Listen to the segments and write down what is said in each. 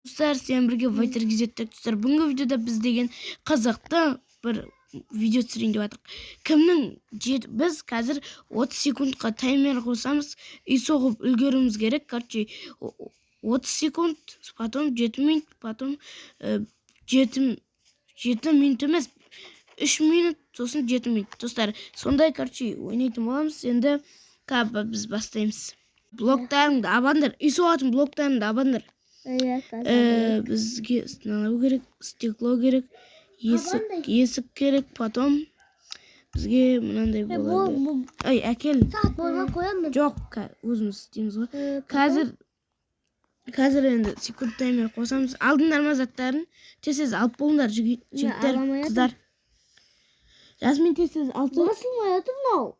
Dostlar sen birге Fighter кезеттік достар. Бүгінгі видеода біз деген қызықты бір видео түсірейін деп жатырмық. Кімнің біз қазір 30 секундқа таймер қосамыз, үй соғып үлгеруіміз керек. Короче, 30 секунд, потом 7 минут, потом 7 минут емес, 3 минут, сосын 7 минут. Достар, сондай короче ойнайтын боламыз. Енді біз бастаймыз. Блоктарыңды абандар, үй соғатын блоктарыңды абандар. Бізге стану керек, стекло керек, есік керек, потом бізге мынандай болады. Ай, әкел. Сағат бойға қоямын. Жоқ, өзіміз істейміз ғой. Қазір енді секунд таймер қосамыз. Алдыңдар ма заттарын? Тез алып болыңдар, жігіттер, қыздар. Жасмин тез алып. Басылмай отыр мынау.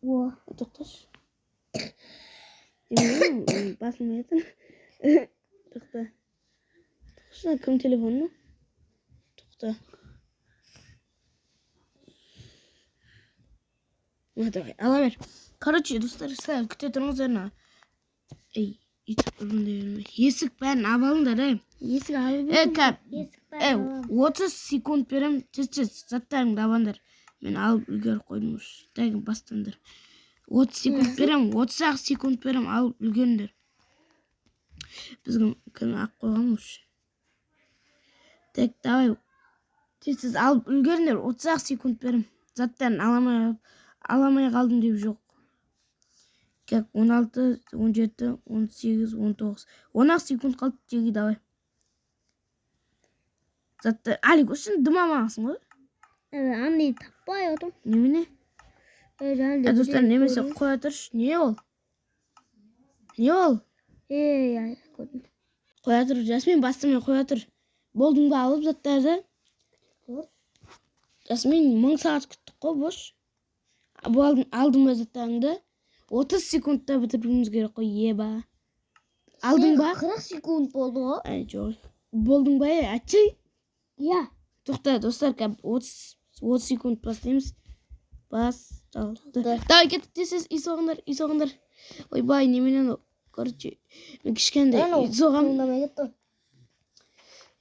О, тоқташы. Басылмай отыр. Тоқта. Тоқта, кім телефон ма? Тоқта. Давай, ала бер. Короче, достар, сәл күте тұрыңыздар. Есік бәрін абалыңдар, есік алып. 30 секунд берем, тез заттарыңды абандар. Мен алып үлгеріп қойдым ұш. Тәгін бастандар. 30 секунд берем, 30 секунд берем, алып үлгендер. Бізгім күн ақ қойған ұш. Тәк, давай. Тез алып үлгендер, 30 секунд берем. Заттарын аламай қалдым деп жоқ. 16, 17, 18, 19. 10 секунд қалды, тегі давай. Заттар, Алик, үшін дымамағысың ғой? Андай таппай отым. Немене? Достар, немесе қоя тұрш. Не ол? Не ол? Көрдім. Қоя тұр, Жасмин бастымен қоя тұр. Болдың ба алып заттарды? Жасмин 1000 сағат күттік қой, бош. Алдың ба заттарыңды? 30 секундта бітіргіміз керек қой, еба. Алдың ба? 40 секунд болды ғой. Жоқ. Болдың ба, әтчей? Я. Тоқта, достар, 30 секунд бастаймыз. Басталды. Давай кеттік тесіз, үй соғындар. Ойбай, неменен, короче, мен кішкенде үй соғам.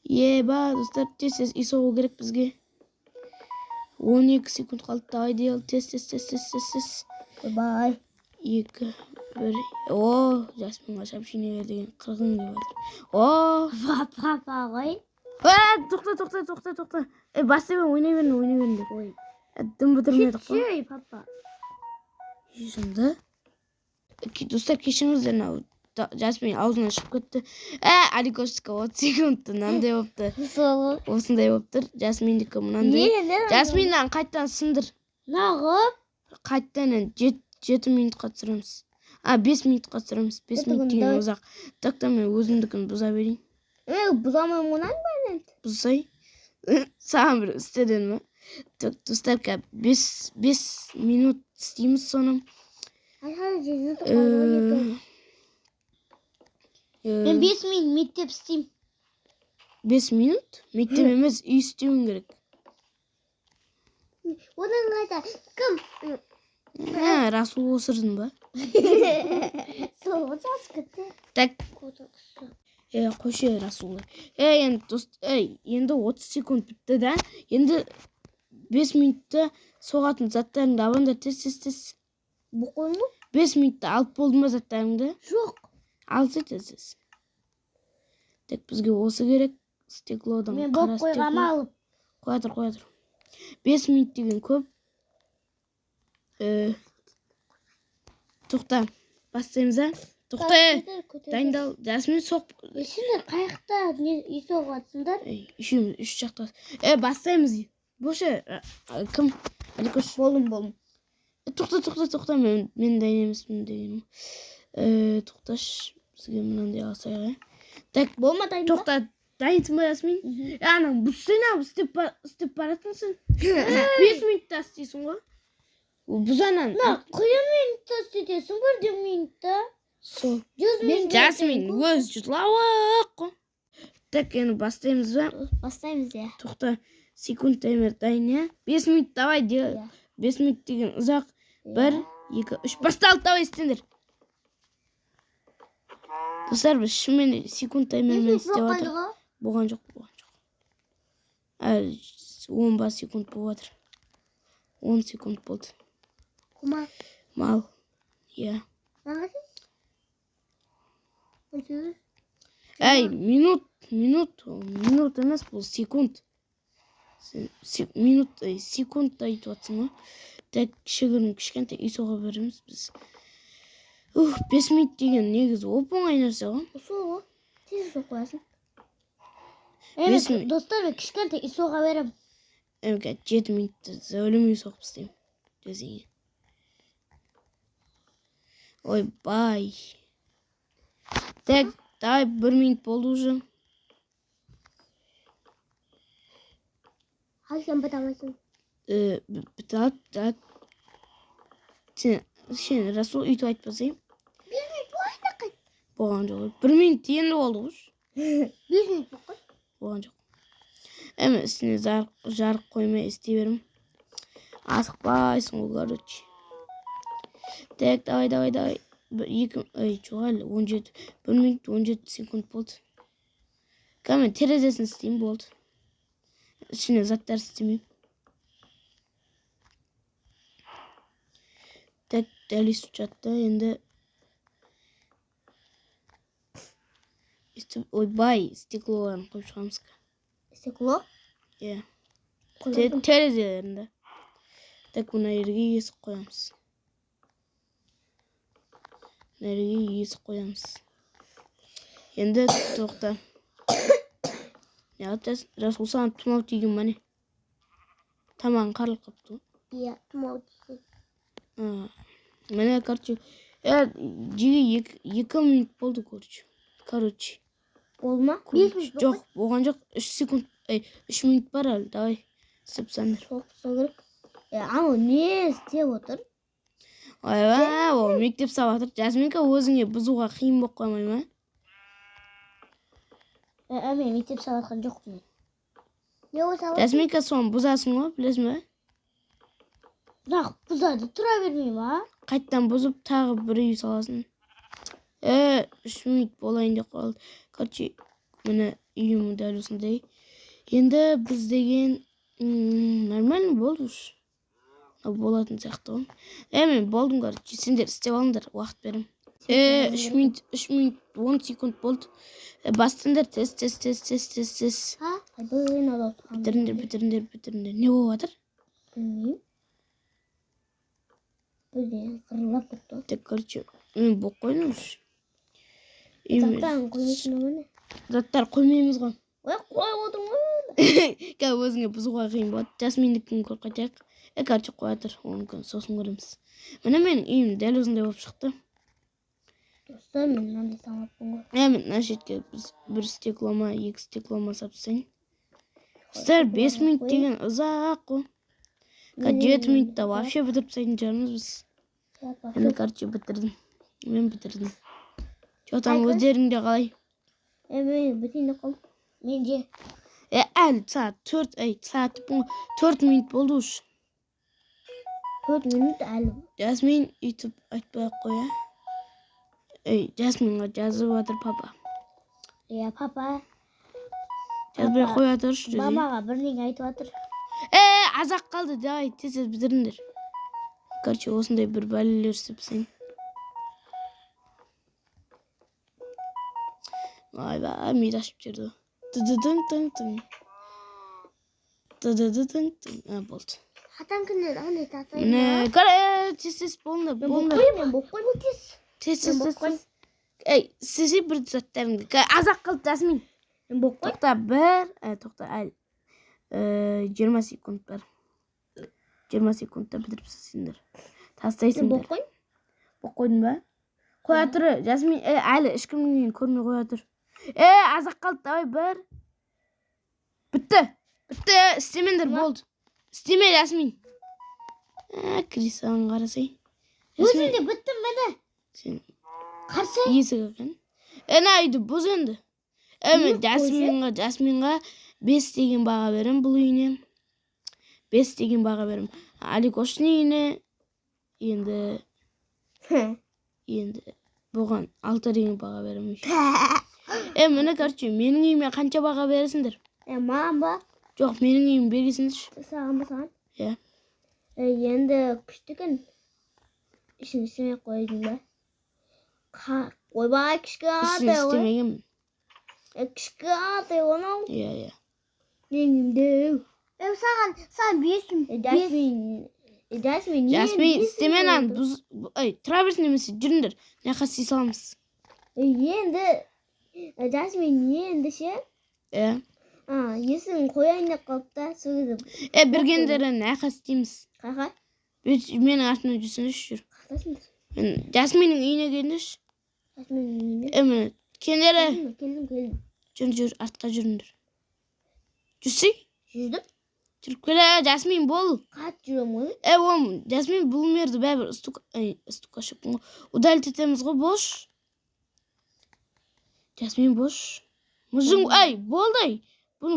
Еба, достар, тесіз, үй соғу керек бізге. 12 секунд қалды, давай deyil, тез. Ойбай. 2, 1, о, Жасминға сообщение деген 40 деп жатыр. Папа ғой. Тоқта. Бастаймен ойнай беріңдер. Ой. Дым бітірмедік қой. Кешей, папа. Жынды. Достар, кешіңіздер, Жасмин аузынан шығып кетті. Аликошка 30 секундты мынандай болыпты. Осындай болыптыр. Жасминдікі мынандай. Жасминнан қайттан сындыр. Нағып? Қайттан 7 минутқа түсіреміз. 5 минутқа түсіреміз. 5 минут деген ұзақ. Тоқта, мен өзімдікін бұза берейін. Бұзамай мұнан бәрін? Бұзай. Саған бір істеден ма? Достар, 5 минут істейміз соным. Мен 5 минут мектеп істейм. 5 минут? Мектеп емес, үй істеуің керек. Одан қайта, кім? Расул осырдың ба? Сол сас күтті. Так. Қойшы Расулы. Енді 30 секунд бітті да. Енді 5 минутта соғатын заттарыңды абанда тез. Бұқой му? 5 минутта алып болды ма заттарыңды? Жоқ. Алсы тез. Так, бізге осы керек. Стеклодан мен болып қойғам алып. Қоя тұр. 5 минут деген көп. Тоқта, бастаймыз, Тоқта, дайындал. Жасмин соқ. Сендер қайықта үй соғатсыңдар? Үшеуміз, 3 жақта. Бастаймыз. Бошы, кім? Аликош. Болым. Тоқта, мен дайынемеспін деген. Тоқташ, бізге мынандай алсайға. Так, болма дайында? Тоқта, дайынсың ба, Жасмин? Анам, бұсына істеп баратынсың. 5 минутта істейсің ғой. Бұзанан. Қойын минутта істетесің, бірде минутта. Сол. Жасмин, өз жұтлауық қой. Так, енді бастаймыз ба? Бастаймыз, я. Тоқта, секунд таймер дайын, 5 минут давай, 5 минут деген ұзақ. 1, 2, 3, басталды, давай істендер. Dostlar biz şimdi sekund таймермен істеп жатыр. Boqaylığa. Болған жоқ. Әлі 10 секунд болып жатыр. 10 секунд болды. Kuma. Мал. Иә. Nangasi? 18. Әй, минут емес бұл секунд. Секунд айтып жатсың ғой. Тек кішкентай үй соға береміз біз. 5 минут деген негізі оп-оңай нәрсе ғой. Soğuk. Siz de koyarsın. Beş mi? Evet dostlar ve kışkırtı soğuğa verem. Әмке 7 минутты зәулім үй соғып істеймін. Жезіңе. Ойбай. Так, давай 1 минут болды уже. Hadi sen batamazsın. Так. Сен Расул үйтіп айтпасайым. 1 minut bu ayda kaç? Болған жоқ. 1 минут енді болды ғой. 1 minut bu kaç? Болған жоқ. Әмі үстіне жарық қоймай істей берім. Асықпайсың ғой, короче. Так, давай. 17. 1 минут 17 секунд болды. Мен терезесін істеймін, болды. Ішіне заттар істемеймін. Так, дәл естіп жатты. Енді ойбай, стеклоларын қойып шығамыз. Стекло? Иә. Терезелерінде. Так, мына жерге есік қоямыз. Енді тоқта. Расул саған тұмау тиген ма не? Тамағың қарылып қапты ғой. Иә, тұмау тиген. Міне, короче. Жеге 2 минут болды, короче. Olma. 1 minut bu Жоқ, болған жоқ. 3 минут бар әлі. Давай. Істеп сәндір. Çok sanırım. Ama ne istеп отыр? Ойбай, ол мектеп сабақ жатыр. Жасминка өзіңе бұзуға қиын болып қоймай ма? Мен мектеп сабатқан жоқпын. Не о сабат? Жасминка соны бұзасың ғой, білесің бе? Бірақ бұзады, тұра бермеймін, а? Қайттан бұзып, тағы бір үй саласың. 3 минут болайын деп қалды. Короче, міне үйім дәл осындай. Енді біз деген нормально болды уж. Болатын сияқты ғой. Мен болдым, короче. Сендер істеп алыңдар, уақыт берем. 3 минут 10 секунд болды. Бастыңдар, тез. Ha? Böyle olur. Бітіріңдер. Не болып жатыр? Bilmiyorum. Böyle kırılap tuttu. Так, короче, мен болып қойдым уж. Zаттан koyuyorsun ama ne? Заттар қоймаймыз ғой. Koymadın mı? Өзіңе бұзуға қиын болады. Жасминдікін көріп қайтайық. Короче, қоя тұр. Оның күн сосын көреміз. Міне менің үйім дәл осындай болып шықты. Dostlar ben mынандай самаппын ғой. Мен мына шетке біз 1 стеклома, 2 стеклома сапсайын. Достар, 5 минут деген ұзақ қой. 7 минутта вообще бітіріп тастайтын шығармыз біз. Енді, короче, бітірдім. Мен бітірдім. Жоқтан өздеріңде қалай? Мен бітейін қол. Менде. Әлі сағат 4 минут болды уж. 4 minut әлі. Жасмин үйтіп айтпай қоя. Жасминға жазып жатыр папа. Ya papa. Жазбай қоя тұршы. Мамаға бірдеңе айтып жатыр. Азақ қалды. Давай, тез бітіріңдер. Короче, осындай бір бәлелер істепсең. Ойбай, миды ашып жіберді. Болды. Хатан күндер андай татайын. Міне, тез болыңдар. Мен боққоймын тез. Тез. Сізі бір заттарыңды. Азақ қалды, Жасмин. Мен боққой. Тоқта, әлі. 20 секунд бар. 20 секундта бітіріпсіз сендер. Тастайсыңдар. Боққой. Боққойдың ба? Қоя тұр, Жасмин. Әлі ешкімнен көрмей қоя тұр. Азақ қалды, давай бір. Бітті. Істемендер, болды. Істеме, Жасмин. Крисаның қарасай. Өзің де біттім мені. Сен Қарсы. есік екен. Үйді бұз енді. Жасминға 5 деген баға берем бұл үйіне. 5 деген баға берем. Аликоштың үйіне енді Бұған 6 деген баға беремін. Міне короче, менің үйіме қанша баға бересіңдер? Маған ба? Жоқ, менің үйім бергесіңдерші. Саған ба саған? Иә. Енді күшті екен. Ішін істемей қойдың ба? Қойбай кішкі Ішін аты ғой. істемегенмін. Кішкі аты оны. Иә. Менімдеу. Саған 5 Жасмин, істемен тұра берсін немесе жүріңдер. Нақас сый саламыз. Енді Жасмин енді ше? Есін қояйын деп қалыпта сөйлеп. Бергендері нақас дейміз. Қақай? Менің артымнан жүрсіңдерші жүр. Қақтасыңдар? Жасминнің үйіне келіңдерші. Жасминнің үйіне? Міне, кендері. Келдім. Жүр, артқа жүріңдер. Жүрсей? Жүрдім. Жүріп келе, Жасмин бол. Қат жүрем ғой. Жасмин бұл мерді бәрібір стука шықпын ғой. Удалить етеміз ғой, бош. Жасмин бош. Мұжың, болды. Бұны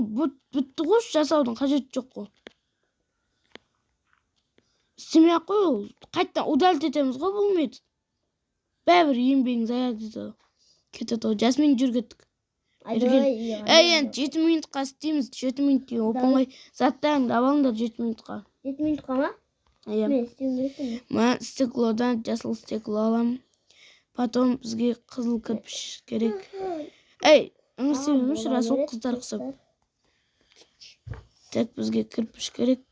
бұтты қош, жасаудың қажеті жоқ қой. Істемей ақ қой ол. Қайттан удалить етеміз ғой, бұл мерді. Бәрібір еңбегің зая деді. Кетеді ғой, Жасмин жүр кеттік. Енді 7 минутқа істейміз. 7 минут деген опын ғой. Заттарыңды алыңдар 7 минутқа. 7 минутқа ма? Мен істеуім керек. Мен стеклодан жасыл стекло аламын. Потом бізге қызыл кірпіш керек. Аңырсемеміз, расыл қыздар қысып. Так, бізге кірпіш керек.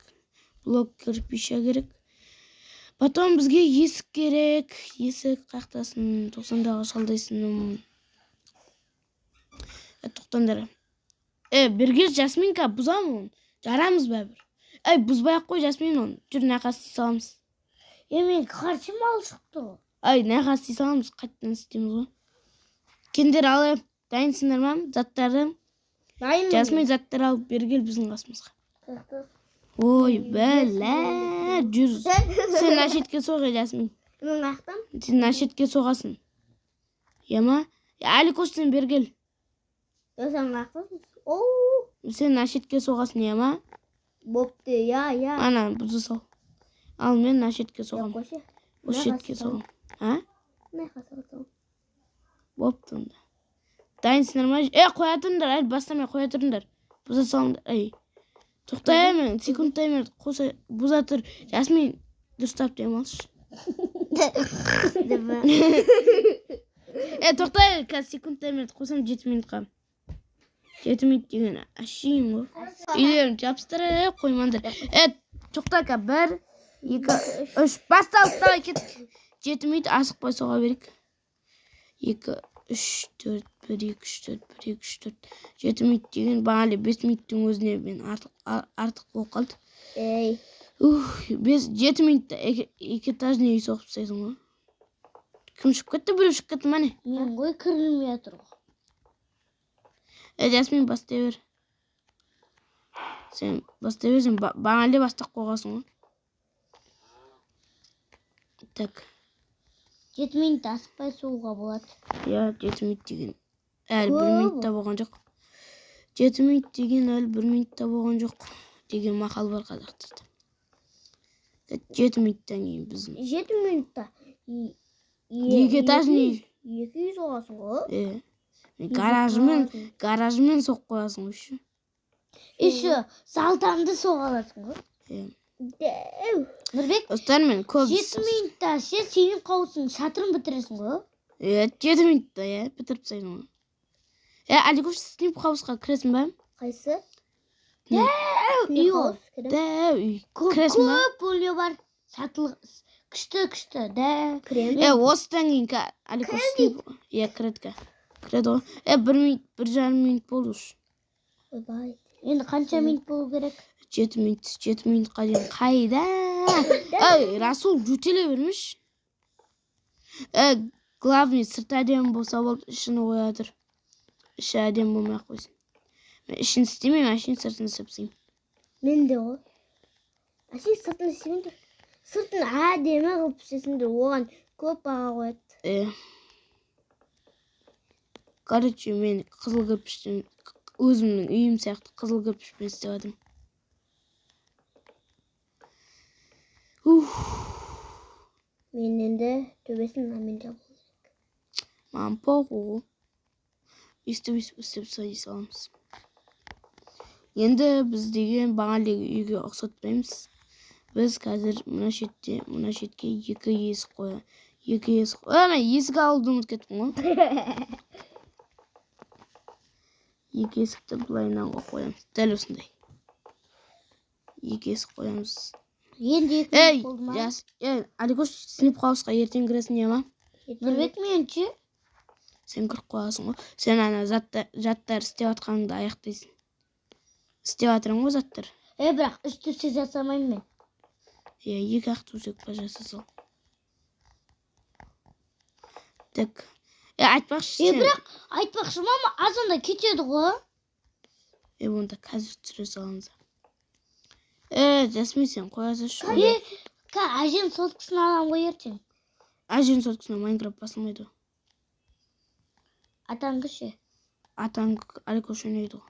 Блок кірпіша керек. Потом бізге есік керек. Есік қақтасын, 90-дағы шалдайсын. Тоқтаңдар. Бірге Жасминка бұзамын. Жарамыз бәбір. Бұзбай ақ қой Жасмин оны. Жүр, нақас сый саламыз. Мен қаршы мал шықты. Нақас сый саламыз. Қайттан істейміз ғой. Кендер алып, дайынсыңдар ма? Заттарды. Дайынмын. Жасмин заттар алып бергел біздің қасымызға. Ой, бәлә. Жүр. Сен нашетке соға, Жасмин. Мен қақтам? Сен нашетке соғасын. Ема? Әлі көштен бергел. Сен қақтасың? Сен нашетке соғасын, ема? Бопты, я. Ана, бұзы сал. Ал мен нашетке соғам. Осы шетке соғам. Не қасырсың? Бопты онда. Дайынсыңдар ма? Қоя тұрыңдар, әлі бастамай қоя тұрыңдар. Бұза салыңдар. Тоқтай мен, секунд таймер қоса бұза тұр. Жасмин, дұрыстап дейм алшы. Тоқтай, қазір секунд таймер қосам 7 минутқа. 7 минут деген ашиын ғой. Үйлерін жапсытыр, қоймандар. Тоқтай қа, 1, 2, 3, басталып кеттік. 7 минут асықпай соға берек. 2, 3, 4, 1, 2, 3, 4, 1, 2, 3, 4. 7 минут деген бағалы 5 минуттың өзіне мен артық болып қалды. 7 минутта 2 этажный үй соғып тастайсың ғой. Кім шығып кетті, біреу шығып кетті мәне? Мен ғой кірілмей жатыр ғой. Жасмин бастай бер. Сен бастай бер, сен бағалы бастақ қоғасың ғой. Так. 7 минут асықпай соғуға болады. 7 минут деген әлі 1 минутта болған жоқ. 7 минут деген әлі 1 минутта болған жоқ деген мақал бар қазақтарда. 7 минуттан кейін біздің. 7 минутта 2 этажный 200 соғасың ғой. Гаражымен соқ қоясың ғой. Еще салтанды соға аласың ғой. Нұрбек, Достар мен көп 7 минутта сенің қауысың шатырын бітіресің ғой. 7 минутта бітіріп тастайсың ғой. Аликов сенің қауысқа кіресің ба? Қайсы? Үй ол. Үй. Кіресің ба? Көп бөле бар. Күшті. Кірем. Осыдан кейін Аликов сенің кіреді. Кіреді ғой. 1,5 минут болды ұш. Ойбай. Енді қанша минут болу керек? 7 минутқа дейін қайда? Расул жүтеле бермеш. Главный сырт әдем болса болды, ішіні қоядыр. Іші әдем болмай қойсын. Мен ішін істемейм, әшін сыртын істепсейм. Мен де ғой. Әшін сыртын істемейм. Сыртын әдемі қылып істесіңдер, оған көп баға қояды. Короче, мен қызыл кірпіштен өзімнің үйім сияқты қызыл кірпішпен істеп адым. Мен енді төбесін намен жабу керек. Маған похуй. Өйстіп сай саламыз. Енді біз деген бағанағы үйге ұқсатпаймыз. Біз қазір мына шетке екі есік қоямыз. Есік алуды ұмытып кеттім ғой. Екі есікті былайынан қоямыз. Дәл осындай. Екі есік қоямыз. Енді екі Ей, болды ма? Аликош, сынып қауысқа ертең кіресің не ма? Нұрбек менші? Сен кіріп қоясың ғой. Сен ана заттар істеп атқаныңды аяқтайсың. Істеп атырың ғой заттар. Бірақ үш төсек жасамаймын мен. Екі ақ төсек па жасасал. Так. Айтпақшы сен. Бірақ айтпақшы мама азанда кетеді ғой. Онда қазір түсіре саламыз. Жасмин, сен қоясың. Әжем соткасын алам ғой ертең. Әжем соткасына Майнкрафт басылмайды ғой. Атаңғы ше? Атаңғы Аликош ойнайды ғой.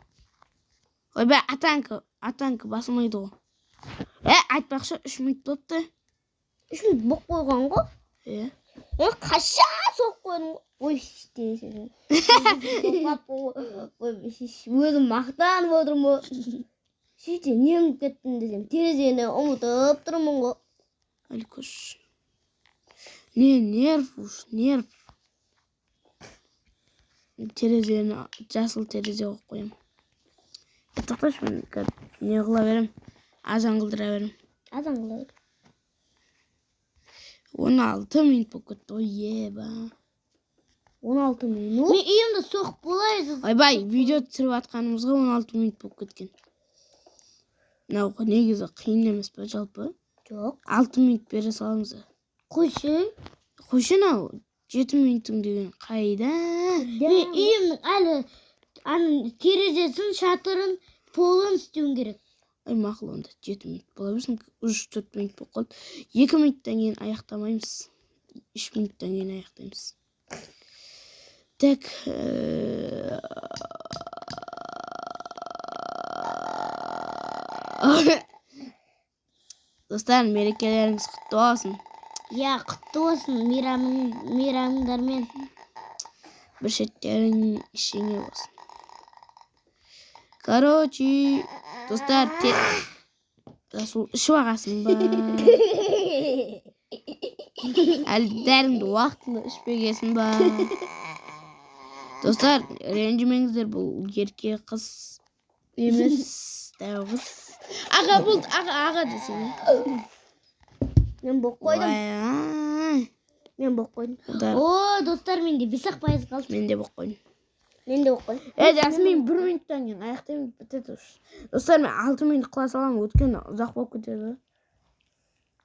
Ойбай, атаңғы басылмайды ғой. Айтпақшы 3 минут болыпты. 3 минут боқ қойған ғой? Қаша соқ қойдың ғой? Ой, іштейсің. Өзім мақтанып отырмын ғой. Сөйте, не ұмытып кеттім десем, терезені ұмытып тұрмын ғой. Аликош. Не, нерв. Терезені жасыл терезе қойып қоям. Тоқташы, мен не қыла берем? Азан қылдыра берем. Азан қыла берем. 16 минут болып кетті ғой, еба. 16 минут? Мен үйімді соқып болайыз. Ойбай, видео түсіріп атқанымызға 16 минут болып кеткен. Мынау негізі қиын емес пе жалпы? Жоқ. 6 минут бере саламыз. Қойшы. Қойшы нау, 7 минуттың деген қайда? Мен үйімнің әлі терезесін, шатырын, полын істеуім керек. Мақұл, онда 7 минут бола берсін. 3-4 минут болып қалды. 2 минуттан кейін аяқтамаймыз. 3 минуттан кейін аяқтаймыз. Так. Достар, мерекелеріңіз құтты болсын. Құтты болсын, мейрамдармен. Bir шеттерің ішіңе болсын. Короче, достар, Расул ішіп ағасың ба? Әлі дәріңді уақытылы ішпегесін ба? Достар, ренжімеңіздер, бұл ерке қыз емес, дәу қыз. Аға болды, аға десең. Мен боқ қойдым. Мен боқ қойдым. О, достар, менде 5% қалды. Мен де боқ қойдым. Мен де боқ қойдым. Жасмин 1 минуттан кейін аяқтаймын бітеді. Достар, мен 6 минут қыла саламын, өткен ұзақ болып кетеді.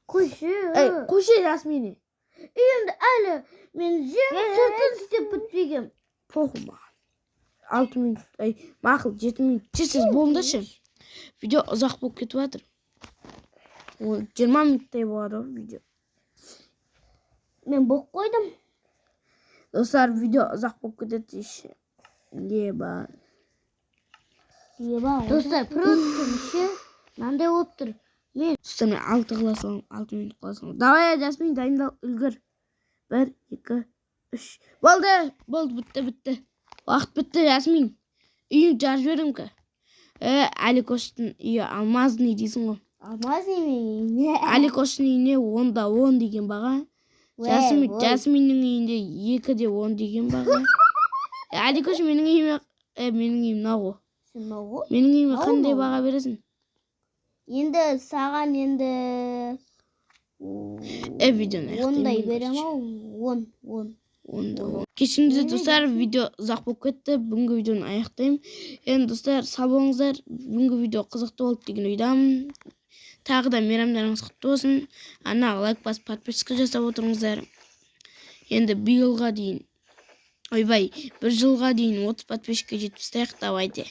Қойшы Жасмин. Үйімді әлі мен сыртын істеп бітпегем. Похуй маған. 6 минут, мақұл 7 минут. Сіз болыңдаршы. Видео ұзақ болып кетіп жатыр. 20 минуттай болады видео. Мен боқ қойдым. Достар, видео ұзақ болып кетеді ше. Еба. Достар, просто мынандай болып тұр. Достар, мен 6 қыла салам, 6 минут қыла салам. Давай, Жасмин, дайындал, үлгір. 1, 2, 3. Болды, бітті. Уақыт бітті, Жасмин. Үйін жарып жіберем ке. Аликоштың үйі алмазный дейсің ғой. Алмазный мен. Аликоштың үйіне 10-да 10 деген баға. Жасминнің үйінде 2-де 10 деген баға. Аликош, менің үйім нағу. Сен нағу? Менің үйіме қандай баға бересің? Енді саған Видеоны аяқтаймын. 10-дай берем ау? 10. Кешіңіздер достар, видео ұзақ болып кетті. Бүгінгі видеоны аяқтаймын. Енді достар, сау болыңыздар. Бүгінгі видео қызықты болды деген ойдамын. Тағы да мейрамдарыңыз құтты болсын. Лайк басып, подписка жасап отырыңыздар. Енді биылға дейін, ойбай, 1 жылға дейін 30 подписчикке жетіп стайық, давайте.